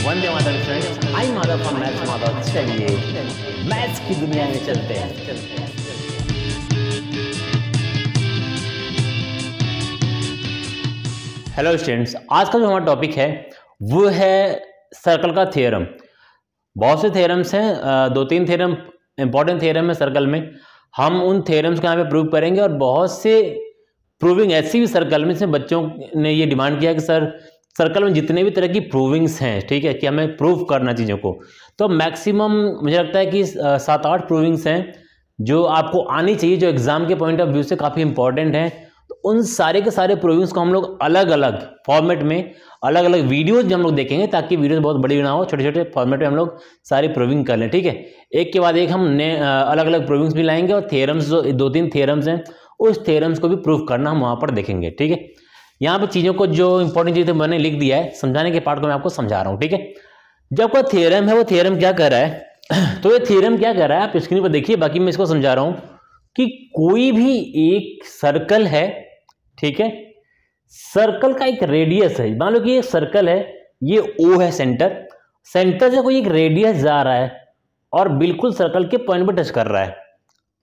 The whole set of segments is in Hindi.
Vande Mataram friends, I Madhav from maths Madhav. चलिए मैथ्स की दुनिया में चलते हैं। हेलो स्टूडेंट्स, आज का जो हमारा टॉपिक है वो है सर्कल का थ्योरम। बहुत से थ्योरम्स हैं, दो तीन थ्योरम इंपॉर्टेंट थ्योरम है सर्कल में। हम उन थ्योरम्स को यहाँ पे प्रूव करेंगे और बहुत से प्रूविंग ऐसी भी सर्कल में से बच्चों ने ये डिमांड किया कि सर सर्कल में जितने भी तरह की प्रूविंग्स हैं, ठीक है, कि हमें प्रूव करना चीज़ों को, तो मैक्सिमम मुझे लगता है कि 7-8 प्रूविंग्स हैं जो आपको आनी चाहिए, जो एग्जाम के पॉइंट ऑफ व्यू से काफ़ी इंपॉर्टेंट हैं। तो उन सारे के सारे प्रूविंग्स को हम लोग अलग अलग फॉर्मेट में, अलग अलग वीडियोज हम लोग देखेंगे, ताकि वीडियोज बहुत बड़ी ना हो, छोटे छोटे फॉर्मेट में हम लोग सारी प्रूविंग कर लें, ठीक है। एक के बाद एक हम अलग अलग प्रूविंग्स भी लाएंगे और थ्योरम्स, जो 2-3 थ्योरम्स हैं, उस थ्योरम्स को भी प्रूव करना हम वहाँ पर देखेंगे, ठीक है। यहाँ पर चीज़ों को, जो इंपॉर्टेंट चीज़ें मैंने लिख दिया है, समझाने के पार्ट को मैं आपको समझा रहा हूँ, ठीक है। जब कोई थ्योरम है, वो थ्योरम क्या कर रहा है तो ये थ्योरम क्या कर रहा है आप स्क्रीन पर देखिए, बाकी मैं इसको समझा रहा हूँ कि कोई भी एक सर्कल है, ठीक है, सर्कल का एक रेडियस है। मान लो कि ये सर्कल है, ये O है सेंटर, सेंटर से कोई एक रेडियस जा रहा है और बिल्कुल सर्कल के पॉइंट पर टच कर रहा है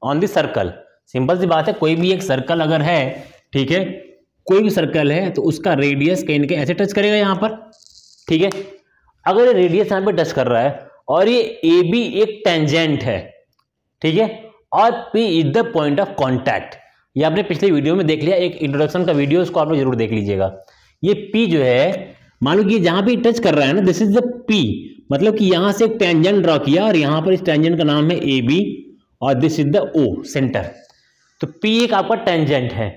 ऑन दी सर्कल। सिंपल सी बात है, कोई भी एक सर्कल अगर है, ठीक है, कोई भी सर्कल है तो उसका रेडियस कहीं ना कहीं ऐसे टच करेगा यहाँ पर, ठीक है। अगर ये रेडियस यहाँ पे टच कर रहा है और ये AB एक टेंजेंट है, ठीक है, और P is the point of contact. ये आपने पिछले वीडियो में देख लिया, एक इंट्रोडक्शन का वीडियो, उसको आप लोग जरूर देख लीजिएगा। ये P जो है, मान लो कि जहां पे टच कर रहा है ना, दिस इज द P, मतलब कि यहां से एक टेंजेंट ड्रॉ किया और यहां पर इस टेंजेंट का नाम है AB और this is the O centre. तो P एक आपका टेंजेंट है।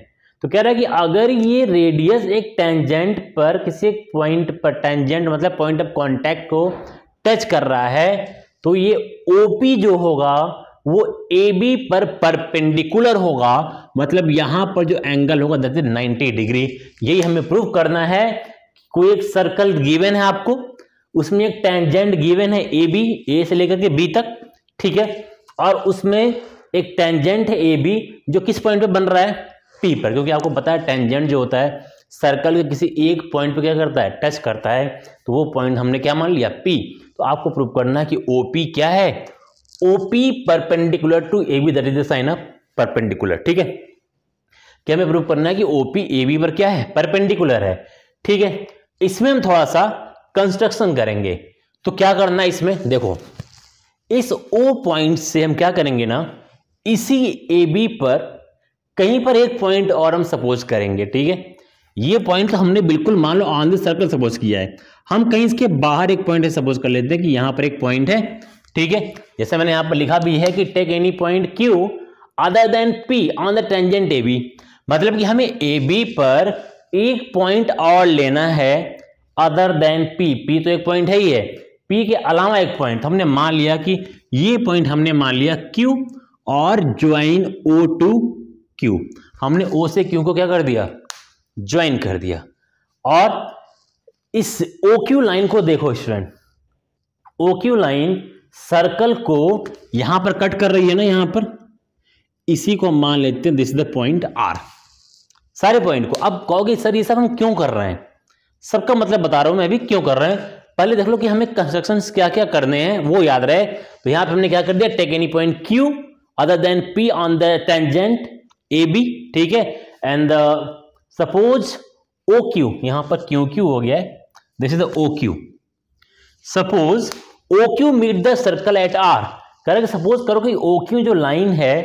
तो कह रहा है कि अगर ये रेडियस एक टेंजेंट पर, किसी एक पॉइंट पर, टेंजेंट मतलब पॉइंट ऑफ कांटेक्ट को टच कर रहा है, तो ये OP जो होगा वो AB पर परपेंडिकुलर होगा, मतलब यहां पर जो एंगल होगा दैट इज 90 डिग्री। यही हमें प्रूव करना है। कोई एक सर्कल गिवन है आपको, उसमें एक टेंजेंट गिवन है AB, A से लेकर के B तक, ठीक है, और उसमें एक टेंजेंट है AB जो किस पॉइंट पे बन रहा है, P पर, क्योंकि आपको पता है टेंजेंट जो होता है सर्कल के किसी एक पॉइंट पे क्या करता है, टच करता है, तो वो पॉइंट हमने क्या मान लिया, P। तो आपको प्रूव करना है कि OP क्या है, OP perpendicular to AB, that is the sign of perpendicular, ठीक है। क्या हमें प्रूव करना है कि OP AB पर क्या है, परपेंडिकुलर है, ठीक है। इसमें हम थोड़ा सा कंस्ट्रक्शन करेंगे। तो क्या करना है इसमें, देखो, इस O पॉइंट से हम क्या करेंगे ना, इसी AB पर कहीं पर एक पॉइंट और हम सपोज करेंगे, ठीक है। ये पॉइंट तो हमने बिल्कुल मान लो ऑन द सर्कल सपोज किया है, हम कहीं इसके बाहर एक पॉइंट है सपोज कर लेते हैं कि यहां पर एक पॉइंट है, ठीक है। जैसे मैंने यहां पर लिखा भी है कि take any point Q other than P on the tangent AB, मतलब कि हमें AB पर एक पॉइंट और लेना है अदर देन P तो एक पॉइंट है ही है, P के अलावा एक पॉइंट हमने मान लिया कि ये पॉइंट हमने मान लिया Q और ज्वाइन O टू Q। हमने O से Q को क्या कर दिया, ज्वाइन कर दिया। और इस OQ लाइन को देखो स्टूडेंट, OQ लाइन सर्कल को यहां पर कट कर रही है ना, यहां पर, इसी को मान लेते हैं this is the point R, सारे पॉइंट को। अब कहोगे सर ये सब हम क्यों कर रहे हैं, सबका मतलब बता रहा हूं मैं अभी क्यों कर रहे हैं। पहले देख लो कि हमें कंस्ट्रक्शंस क्या क्या करने हैं वो याद रहे। तो यहां पे हमने क्या कर दिया, take any point Q other than P on the tangent AB, ठीक है, एंड सपोज OQ, यहां पर QQ हो गया है, this is the OQ। Suppose OQ meet the circle at R, correct. Suppose करो कि OQ जो लाइन है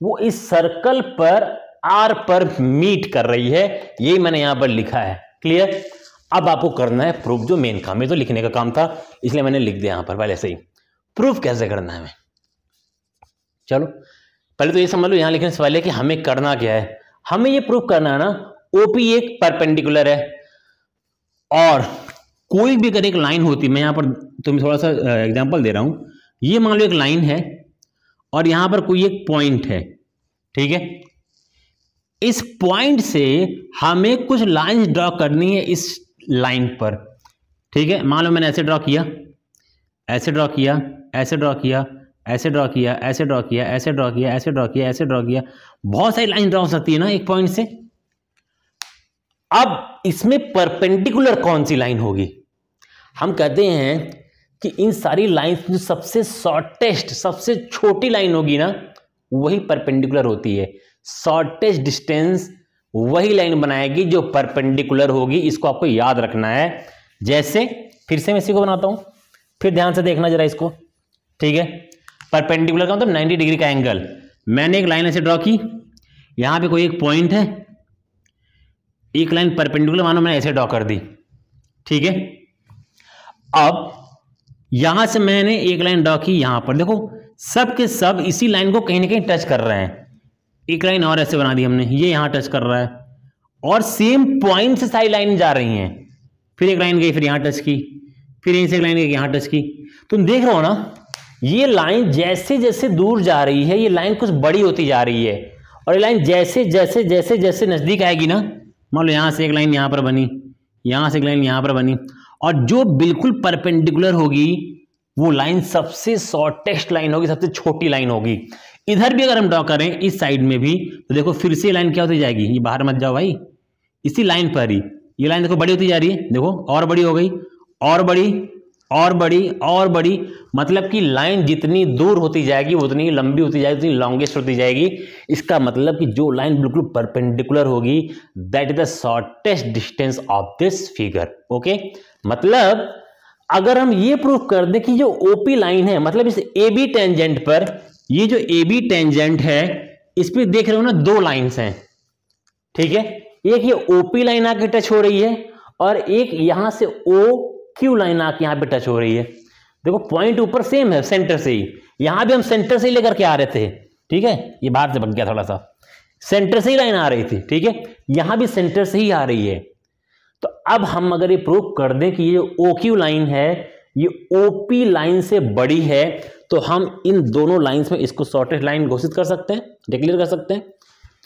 वो इस सर्कल पर R पर मीट कर रही है, यही मैंने यहां पर लिखा है, क्लियर। अब आपको करना है प्रूफ, जो मेन काम है, तो लिखने का काम था इसलिए मैंने लिख दिया यहां पर पहले से ही। प्रूफ कैसे करना है हमें, चलो पहले तो ये समझ लो, यहां लिखने से पहले कि हमें करना क्या है। हमें ये प्रूफ करना है ना, OP एक परपेंडिकुलर है और कोई भी अगर एक लाइन होती, मैं यहां पर तुम्हें थोड़ा सा एग्जांपल दे रहा हूं, ये मान लो एक लाइन है और यहां पर कोई एक पॉइंट है, ठीक है। इस पॉइंट से हमें कुछ लाइन ड्रॉ करनी है इस लाइन पर, ठीक है। मान लो मैंने ऐसे ड्रॉ किया, ऐसे ड्रॉ किया, ऐसे ड्रॉ किया, ऐसे ड्रॉ किया, ऐसे ड्रॉ किया, ऐसे ड्रॉ किया, ऐसे ड्रॉ किया, ऐसे ड्रॉ किया, बहुत सारी लाइन ड्रॉ हो सकती है ना एक पॉइंट से। अब इसमें परपेंडिकुलर कौन सी लाइन होगी, हम कहते हैं कि इन सारी लाइंस में सबसे शॉर्टेस्ट, सबसे छोटी लाइन होगी ना, वही परपेंडिकुलर होती है। शॉर्टेस्ट डिस्टेंस वही लाइन बनाएगी जो परपेंडिकुलर होगी। इसको आपको याद रखना है। जैसे फिर से मैं इसी को बनाता हूं, फिर ध्यान से देखना जरा इसको, ठीक है। परपेंडिकुलर का मतलब 90 डिग्री का एंगल। मैंने एक लाइन ऐसे ड्रॉ की, यहां पे कोई एक पॉइंट है, एक लाइन परपेंडिकुलर मानो मैंने ऐसे ड्रॉ कर दी, ठीक है। अब यहां से मैंने एक लाइन ड्रॉ की यहां पर, देखो सब के सब इसी लाइन को कहीं ना कहीं टच कर रहे हैं। एक लाइन और ऐसे बना दी हमने, ये यहां टच कर रहा है और सेम पॉइंट से सारी लाइन जा रही हैं। फिर एक लाइन गई, फिर यहां टच की, फिर यहीं से एक लाइन गई, यहां टच की। तुम देख रहे हो ना, ये लाइन जैसे जैसे दूर जा रही है, ये लाइन कुछ बड़ी होती जा रही है। और ये लाइन जैसे जैसे जैसे जैसे नजदीक आएगी ना, मान लो यहां से एक लाइन यहां पर बनी, यहां से एक लाइन यहां पर बनी, और जो बिल्कुल परपेंडिकुलर होगी वो लाइन सबसे शॉर्टेस्ट लाइन होगी, सबसे छोटी लाइन होगी। इधर भी अगर हम ड्रॉ करें इस साइड में भी, तो देखो फिर से लाइन क्या होती जाएगी, ये बाहर मत जाओ भाई, इसी लाइन पर ही ये लाइन देखो बड़ी होती जा रही है, देखो और बड़ी हो गई, और बड़ी और बड़ी और बड़ी। मतलब कि लाइन जितनी दूर होती जाएगी उतनी लंबी होती जाएगी, उतनी लॉन्गेस्ट होती जाएगी। इसका मतलब कि जो लाइन बिल्कुल परपेंडिकुलर होगी, that is the shortest distance of this figure. Okay, मतलब अगर हम ये प्रूफ कर दें कि जो ओपी लाइन है, मतलब इस ए बी टेंजेंट पर, ये जो ए बी टेंजेंट है इस पे देख रहे हो ना, दो लाइंस हैं, ठीक है। एक ये ओपी लाइन आके टच हो रही है और एक यहां से ओ क्यू लाइन आके यहां पे टच हो रही है। देखो पॉइंट ऊपर सेम है, सेंटर से ही, यहां भी हम सेंटर से ही लेकर के आ रहे थे, ठीक है। ये बाहर से बग गया थोड़ा सा, सेंटर से ही लाइन आ रही थी, ठीक है। यहां भी सेंटर से ही आ रही है। तो अब हम अगर ये प्रूव कर दें कि ये ओ क्यू लाइन है ये ओपी लाइन से बड़ी है, तो हम इन दोनों लाइंस में इसको शॉर्टेस्ट लाइन घोषित कर सकते हैं, डिक्लेयर कर सकते हैं।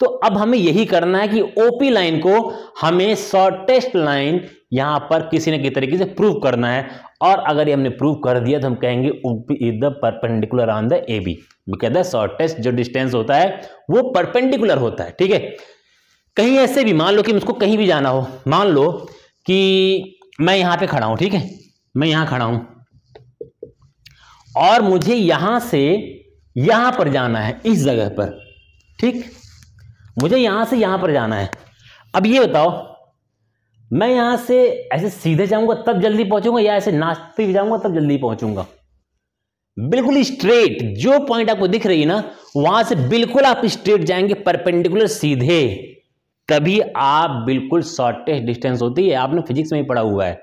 तो अब हमें यही करना है कि ओपी लाइन को हमें शॉर्टेस्ट लाइन यहां पर किसी न किसी तरीके से प्रूव करना है। और अगर ये हमने प्रूव कर दिया तो हम कहेंगे OP is the perpendicular on the AB, because the shortest जो डिस्टेंस होता है वो परपेंडिकुलर होता है, ठीक है। कहीं ऐसे भी मान लो कि मुझको कहीं भी जाना हो, मान लो कि मैं यहां पे खड़ा हूं, ठीक है, मैं यहां खड़ा हूं और मुझे यहां से यहां पर जाना है, इस जगह पर, ठीक, मुझे यहां से यहां पर जाना है। अब ये बताओ, मैं यहां से ऐसे सीधे जाऊंगा तब जल्दी पहुंचूंगा या ऐसे नाचते हुए जाऊंगा तब जल्दी पहुंचूंगा? बिल्कुल स्ट्रेट, जो पॉइंट आपको दिख रही है ना वहां से बिल्कुल आप स्ट्रेट जाएंगे, परपेंडिकुलर सीधे, तभी आप बिल्कुल शॉर्टेस्ट डिस्टेंस होती है, आपने फिजिक्स में ही पढ़ा हुआ है,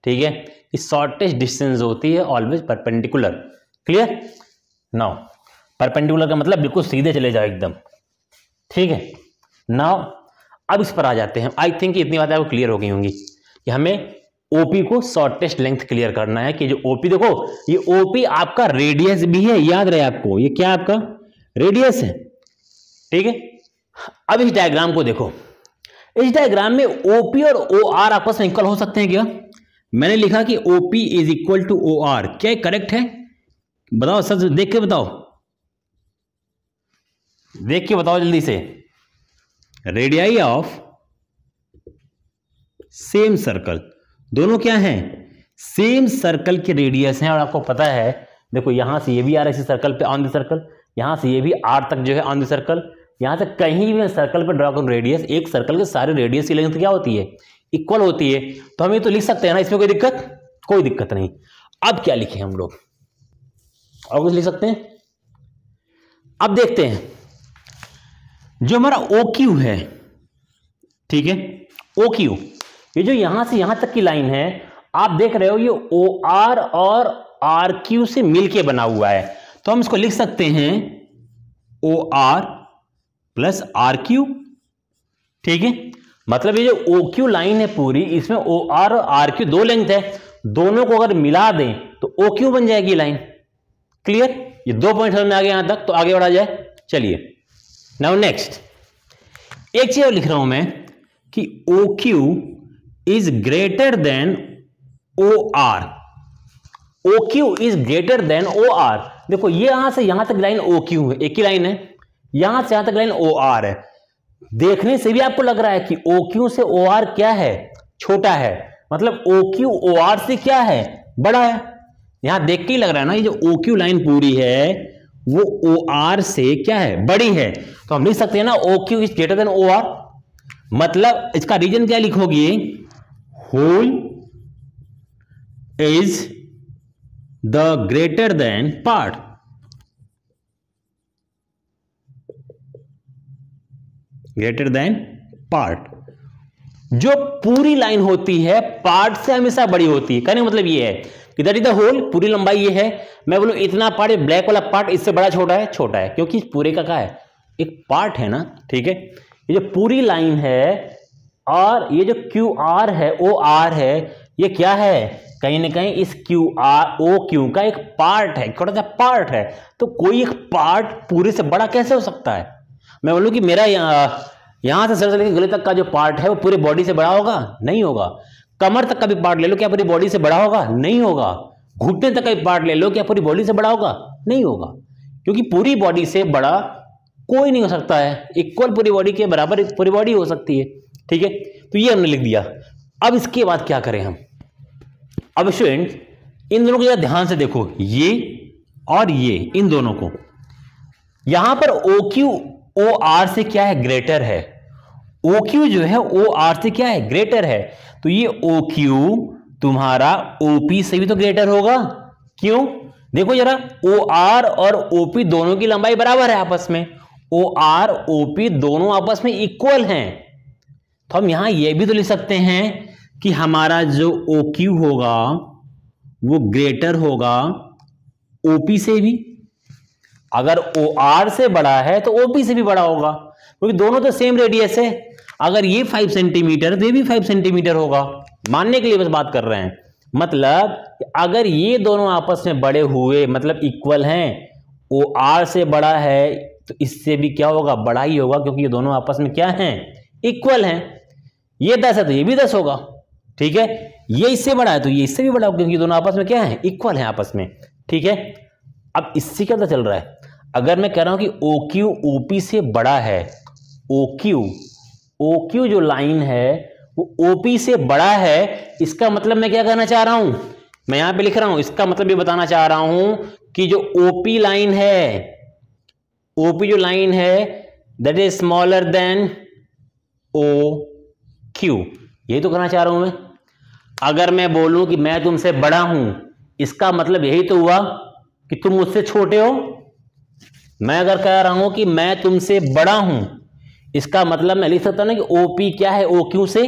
ठीक है। इस शॉर्टेस्ट डिस्टेंस होती है always perpendicular. Clear? Now perpendicular का मतलब बिल्कुल सीधे चले जाओ एकदम, ठीक है। नाउ अब इस पर आ जाते हैं। आई थिंक इतनी बातें आपको क्लियर हो गई होंगी कि हमें ओपी को शॉर्टेस्ट लेंथ क्लियर करना है। कि जो ओपी, देखो ये ओपी आपका रेडियस भी है, याद रहे आपको, ये क्या आपका रेडियस है, ठीक है। अब इस डायग्राम को देखो, इस डायग्राम में ओपी और ओ आर आपस में इक्वल हो सकते हैं क्या? मैंने लिखा कि OP is equal to O R, क्या करेक्ट है? बताओ, सच देख के बताओ, देख के बताओ जल्दी से। रेडियाई ऑफ सेम सर्कल, दोनों क्या हैं? सेम सर्कल के रेडियस हैं। और आपको पता है, देखो यहां से ये भी आ रहा है इसी सर्कल पे ऑन द सर्कल, यहां से ये भी आर तक जो है ऑन द सर्कल, यहां से कहीं भी सर्कल पर ड्रॉ करूं रेडियस, एक सर्कल के सारे रेडियस की लेंथ क्या होती है? इक्वल होती है। तो हम ये तो लिख सकते हैं ना, इसमें कोई दिक्कत? कोई दिक्कत नहीं। अब क्या लिखें हम लोग, और कुछ लिख सकते हैं? अब देखते हैं जो हमारा ओ क्यू है, ठीक है, ओ क्यू, ये जो यहां से यहां तक की लाइन है, आप देख रहे हो ये ओ आर और आर क्यू से मिलके बना हुआ है। तो हम इसको लिख सकते हैं O R plus R Q, ठीक है। मतलब ये जो ओ क्यू लाइन है पूरी, इसमें ओ आर और आर क्यू दो लेंथ है, दोनों को अगर मिला दें तो ओ क्यू बन जाएगी लाइन। क्लियर? ये दो पॉइंट समझ में आ गए यहां तक, तो आगे बढ़ा जाए। चलिए नाउ नेक्स्ट, एक चीज और लिख रहा हूं मैं कि O Q is greater than O R, O Q is greater than O R. देखो ये यहां से यहां तक लाइन ओ क्यू है, एक ही लाइन है, यहां से यहां तक लाइन ओ आर है। देखने से भी आपको लग रहा है कि ओ क्यू से ओ आर क्या है? छोटा है। मतलब OQ OR से क्या है, बड़ा है। यहां देख के ही लग रहा है ना, ये जो OQ लाइन पूरी है वो OR से क्या है, बड़ी है। तो हम लिख सकते हैं ना OQ is greater than OR। मतलब इसका रीजन क्या लिखोगे, whole is the greater than part. Greater than part. जो पूरी लाइन होती है पार्ट से हमेशा बड़ी होती है। कहने का मतलब ये है कि दैट इज द होल, पूरी लंबाई ये है। मैं बोलूं इतना पार्ट, ब्लैक वाला पार्ट इससे बड़ा छोटा है, छोटा है, क्योंकि पूरे का क्या है, एक पार्ट है ना, ठीक है। ये जो पूरी लाइन है और ये जो QR है, OR है, ये क्या है, कहीं ना कहीं इस OQ का एक पार्ट है, छोटा सा पार्ट है। तो कोई एक पार्ट पूरे से बड़ा कैसे हो सकता है। मैं बोलूं कि मेरा यहां से सर से लेकर गले तक का जो पार्ट है वो पूरे बॉडी से बड़ा होगा, नहीं होगा। कमर तक का भी पार्ट ले लो, क्या पूरी बॉडी से बड़ा होगा, नहीं होगा। घुटने तक का भी पार्ट ले लो, क्या पूरी बॉडी से बड़ा होगा, नहीं होगा। क्योंकि पूरी बॉडी से बड़ा कोई नहीं हो सकता है, इक्वल पूरी बॉडी के बराबर पूरी बॉडी हो सकती है, ठीक है। तो ये हमने लिख दिया। अब इसके बाद क्या करें हम, अब स्टूडेंट इन दोनों को जरा ध्यान से देखो, ये और ये, इन दोनों को यहां पर OQ OR से क्या है, ग्रेटर है। OQ जो है OR से क्या है, ग्रेटर है। तो ये OQ तुम्हारा OP से भी तो ग्रेटर होगा। क्यों, देखो जरा, OR और OP दोनों की लंबाई बराबर है आपस में, OR OP दोनों आपस में इक्वल हैं। तो हम यहां यह भी तो लिख सकते हैं कि हमारा जो OQ होगा वो ग्रेटर होगा OP से भी। अगर OR से बड़ा है तो OP से भी बड़ा होगा, क्योंकि दोनों तो सेम रेडियस है। अगर ये 5 सेंटीमीटर तो ये भी 5 सेंटीमीटर होगा। मानने के लिए बस बात कर रहे हैं। मतलब अगर ये दोनों आपस में बड़े हुए, मतलब इक्वल हैं, OR से बड़ा है तो इससे भी क्या होगा, बड़ा ही होगा, क्योंकि ये दोनों आपस में क्या हैं, इक्वल हैं। ये 10 है तो ये भी 10 होगा, ठीक है। ये इससे बड़ा है तो ये इससे भी बड़ा होगा, क्योंकि दोनों आपस में क्या है, इक्वल हैं आपस में, ठीक है। अब इससे क्या पता चल रहा है, अगर मैं कह रहा हूं कि OQ OP से बड़ा है, OQ जो लाइन है वो OP से बड़ा है, इसका मतलब मैं क्या कहना चाह रहा हूं, मैं यहां पे लिख रहा हूं, इसका मतलब ये बताना चाह रहा हूं कि जो OP लाइन है, OP जो लाइन है that is smaller than OQ, यही तो कहना चाह रहा हूं मैं। अगर मैं बोलूं कि मैं तुमसे बड़ा हूं, इसका मतलब यही तो हुआ कि तुम मुझसे छोटे हो। मैं अगर कह रहा हूं कि मैं तुमसे बड़ा हूं, इसका मतलब मैं लिख सकता हूं ना कि OP क्या है, OQ से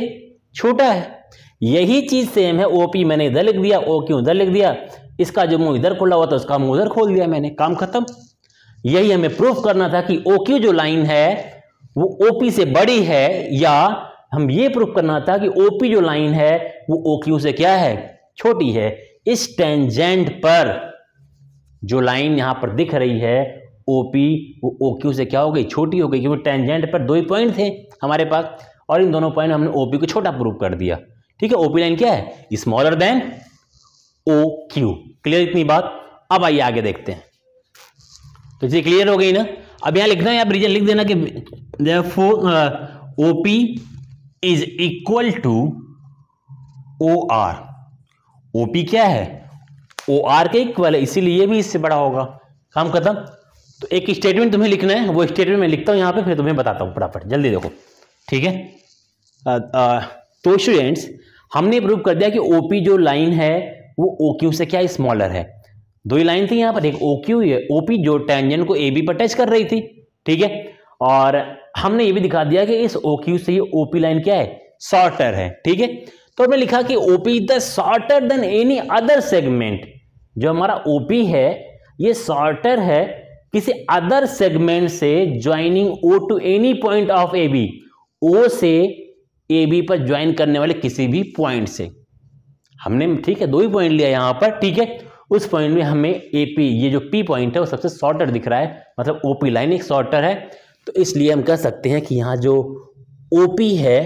छोटा है। यही चीज सेम है, OP मैंने इधर लिख दिया, OQ इधर लिख दिया। इसका जो मुंह इधर खुला हुआ था उसका मुंह उधर खोल दिया मैंने, काम खत्म। यही हमें प्रूफ करना था कि OQ जो लाइन है वो OP से बड़ी है, या हम ये प्रूफ करना था कि OP जो लाइन है वो OQ से क्या है, छोटी है। इस टेंजेंट पर जो लाइन यहां पर दिख रही है OP, वो OQ से क्या हो गई, छोटी हो गई, क्योंकि टेंजेंट पर 2 ही पॉइंट थे हमारे पास, और इन दोनों पॉइंट हमने OP को छोटा प्रूव कर दिया, ठीक है। OP लाइन क्या है, स्मॉलर देन OQ। क्लियर इतनी बात। अब आइए आगे देखते हैं। तो ये क्लियर हो गई ना। अब यहां लिखना है, आप रीजन लिख देना कि therefore OP is equal to OR। OP क्या है, OR के इक्वल है, इसीलिए भी इससे बड़ा होगा। काम खत्म। तो एक स्टेटमेंट तुम्हें लिखना है, वो स्टेटमेंट मैं लिखता हूं यहां पे, फिर तुम्हें बताता हूं फटाफट, जल्दी देखो, ठीक है। तो स्टूडेंट्स हमने प्रूव कर दिया कि OP जो लाइन है वो OQ से क्या स्मॉलर है। 2 ही लाइन थी यहां पर, एक OQ है, OP जो टेंजेंट को AB पर टच कर रही थी, ठीक है। और हमने ये भी दिखा दिया कि इस OQ से ये OP लाइन क्या है, शॉर्टर है, ठीक है। तो हमने लिखा कि OP is the shorter than any other segment. जो हमारा OP है ये शॉर्टर है किसी अदर सेगमेंट से joining O to any point of AB, O से AB पर ज्वाइन करने वाले किसी भी पॉइंट से। हमने, ठीक है, 2 ही पॉइंट लिया यहां पर, ठीक है। उस पॉइंट में हमें AP, ये जो P पॉइंट है वो सबसे शॉर्टर दिख रहा है, मतलब OP लाइन एक शॉर्टर है। तो इसलिए हम कह सकते हैं कि यहां जो OP है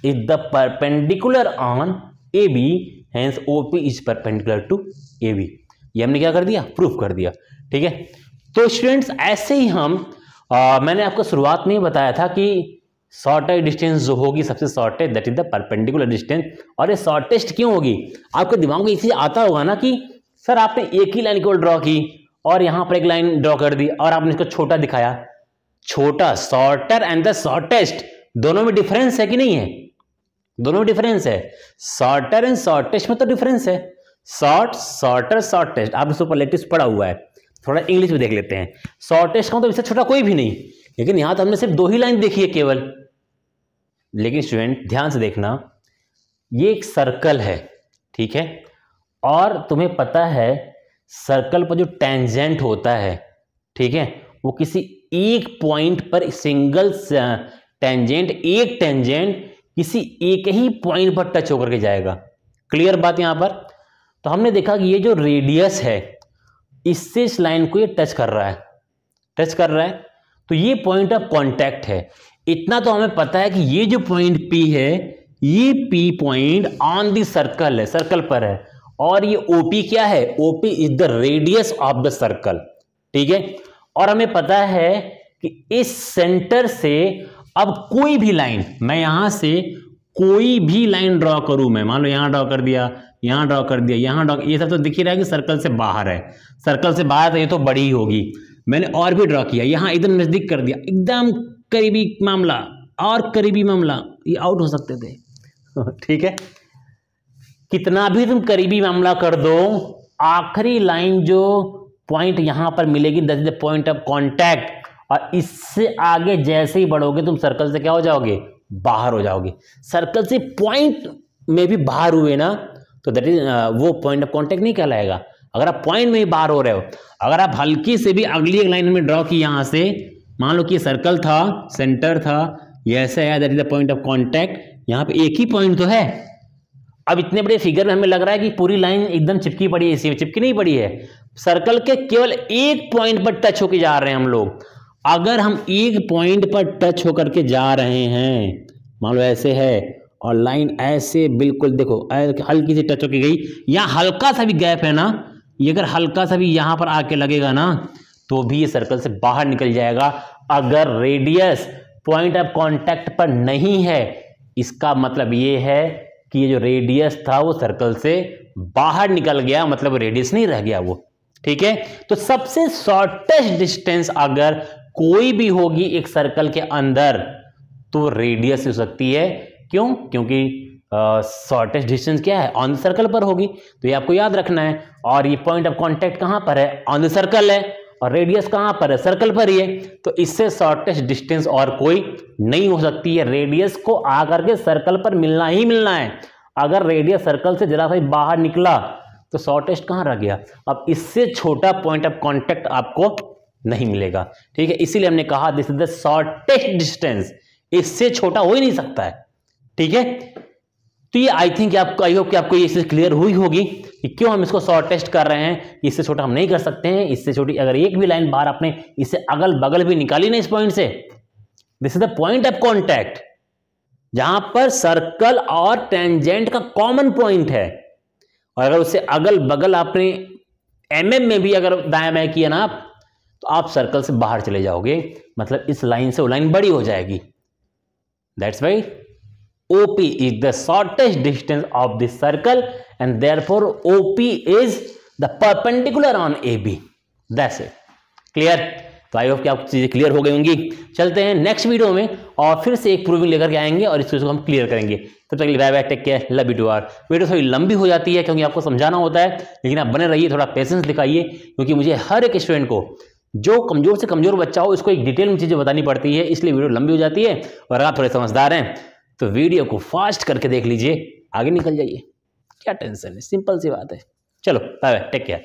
is the perpendicular on AB, hence OP is perpendicular to AB। ये हमने क्या कर दिया, प्रूफ कर दिया, ठीक है। तो स्टूडेंट्स ऐसे ही हम मैंने आपको शुरुआत में ही बताया था कि शॉर्टेस्ट डिस्टेंस जो होगी सबसे shortest, that is the perpendicular distance. और ये शॉर्टेस्ट क्यों होगी? आपके दिमाग में इसी आता होगा ना कि सर आपने एक ही लाइन को ड्रॉ की और यहां पर एक लाइन ड्रॉ कर दी और आपने इसको छोटा दिखाया। छोटा, शॉर्टर एंड द शॉर्टेस्ट, दोनों में डिफरेंस है कि नहीं है? दोनों में डिफरेंस है। शॉर्टर एंड शॉर्टेस्ट में तो डिफरेंस है। शॉर्ट, शॉर्टर, शॉर्टेस्ट, आपने सुपरलेटिव्स पढ़ा हुआ है, थोड़ा इंग्लिश में देख लेते हैं। शॉर्टेस्ट का तो इससे छोटा कोई भी नहीं, लेकिन यहां तो हमने सिर्फ 2 ही लाइन देखी है केवल। लेकिन स्टूडेंट ध्यान से देखना, ये एक सर्कल है, ठीक है, और तुम्हें पता है सर्कल पर जो टेंजेंट होता है, ठीक है, वो किसी एक पॉइंट पर सिंगल टेंजेंट, एक टेंजेंट किसी एक ही पॉइंट पर टच होकर के जाएगा। क्लियर बात यहां पर? तो हमने देखा कि ये जो रेडियस है इससे इस लाइन को ये टच कर रहा है, टच कर रहा है, तो ये पॉइंट ऑफ कांटेक्ट है। इतना तो हमें पता है कि ये जो पॉइंट P है, ये P point on the circle है, सर्कल पर है, और ये OP क्या है? OP is the radius of the circle, ठीक है। और हमें पता है कि इस सेंटर से अब कोई भी लाइन, मैं यहां से कोई भी लाइन ड्रॉ करूं, मैं मान लो यहां ड्रॉ कर दिया, यहां ड्रॉ कर दिया, यहां ड्रॉ, ये सब तो दिख ही रहा है कि सर्कल से बाहर है। सर्कल से बाहर तो ये तो बड़ी ही होगी। मैंने और भी ड्रॉ किया, यहां एकदम नजदीक कर दिया, एकदम करीबी मामला और करीबी मामला, ये आउट हो सकते थे, ठीक है। कितना भी तुम करीबी मामला कर दो, आखिरी लाइन जो पॉइंट यहां पर मिलेगी, that is the point of contact. और इससे आगे जैसे ही बढ़ोगे तुम सर्कल से क्या हो जाओगे? बाहर हो जाओगे। सर्कल से पॉइंट में भी बाहर हुए ना, तो दैट इज वो पॉइंट ऑफ कांटेक्ट नहीं कहलाएगा। अगर आप पॉइंट में ही बाहर हो रहे हो, अगर आप हल्की से भी अगली एक लाइन में ड्रॉ की, यहां से मान लो कि सर्कल था, सेंटर था, ये ऐसे है, that is the point of contact. यहां पे एक ही पॉइंट तो है। अब इतने बड़े फिगर में हमें लग रहा है कि पूरी लाइन एकदम चिपकी पड़ी है, इसी चिपकी नहीं पड़ी है। सर्कल के केवल एक पॉइंट पर टच होकर जा रहे हैं हम लोग। अगर हम एक पॉइंट पर टच होकर के जा रहे हैं, मान लो ऐसे है, और लाइन ऐसे बिल्कुल देखो हल्की सी टच होकर गई, या हल्का सा भी गैप है ना, ये अगर हल्का सा भी यहां पर आके लगेगा ना, तो भी ये सर्कल से बाहर निकल जाएगा। अगर रेडियस पॉइंट ऑफ कांटेक्ट पर नहीं है, इसका मतलब ये है कि ये जो रेडियस था वो सर्कल से बाहर निकल गया, मतलब रेडियस नहीं रह गया वो, ठीक है। तो सबसे शॉर्टेस्ट डिस्टेंस अगर कोई भी होगी एक सर्कल के अंदर, तो रेडियस हो सकती है। क्यों? क्योंकि शॉर्टेस्ट डिस्टेंस क्या है? ऑन द सर्कल पर होगी, तो ये आपको याद रखना है। और ये पॉइंट ऑफ कांटेक्ट कहां पर है? ऑन द सर्कल है, और रेडियस कहां पर है? सर्कल पर ही है। तो इससे शॉर्टेस्ट डिस्टेंस और कोई नहीं हो सकती है। रेडियस को आकर के सर्कल पर मिलना ही मिलना है। अगर रेडियस सर्कल से जरा सा बाहर निकला तो शॉर्टेस्ट कहां रह गया? अब इससे छोटा पॉइंट ऑफ कांटेक्ट आपको नहीं मिलेगा, ठीक है। इसीलिए हमने कहा this is the shortest distance, इससे छोटा हो ही नहीं सकता है, ठीक है। तो ये आई थिंक आपको, आई होप कि आपको ये चीज क्लियर हुई होगी कि क्यों हम इसको शॉर्टेस्ट कर रहे हैं। इससे छोटा हम नहीं कर सकते हैं। इससे छोटी अगर एक भी लाइन बाहर आपने इससे अगल बगल भी निकाली ना इस पॉइंट से, this is the point of contact, जहां पर सर्कल और टेंजेंट का कॉमन पॉइंट है। और अगर उससे अगल बगल आपने mm में भी अगर दाएं बाएं किया ना आप, तो आप सर्कल से बाहर चले जाओगे, मतलब इस लाइन से वो लाइन बड़ी हो जाएगी। That's why OP is the shortest distance of this circle and therefore OP is the perpendicular on AB. That's it. Clear? तो आई होप कि आपको चीजें क्लियर हो गई होंगी। चलते हैं नेक्स्ट वीडियो में और फिर से एक प्रूविंग लेकर के आएंगे और इस चीज को हम क्लियर करेंगे। तब तक bye bye, take care, love you to all. Video थोड़ी लंबी हो जाती है क्योंकि आपको समझाना होता है, लेकिन आप बने रहिए, थोड़ा पेशेंस दिखाइए, क्योंकि मुझे हर एक स्टूडेंट को, जो कमजोर से कमजोर बच्चा हो, इसको एक डिटेल में चीजें बतानी पड़ती है, इसलिए वीडियो लंबी हो जाती है। और अगर आप थोड़े समझदार हैं तो वीडियो को फास्ट करके देख लीजिए, आगे निकल जाइए, क्या टेंशन है, सिंपल सी बात है। चलो बाय बाय, टेक केयर।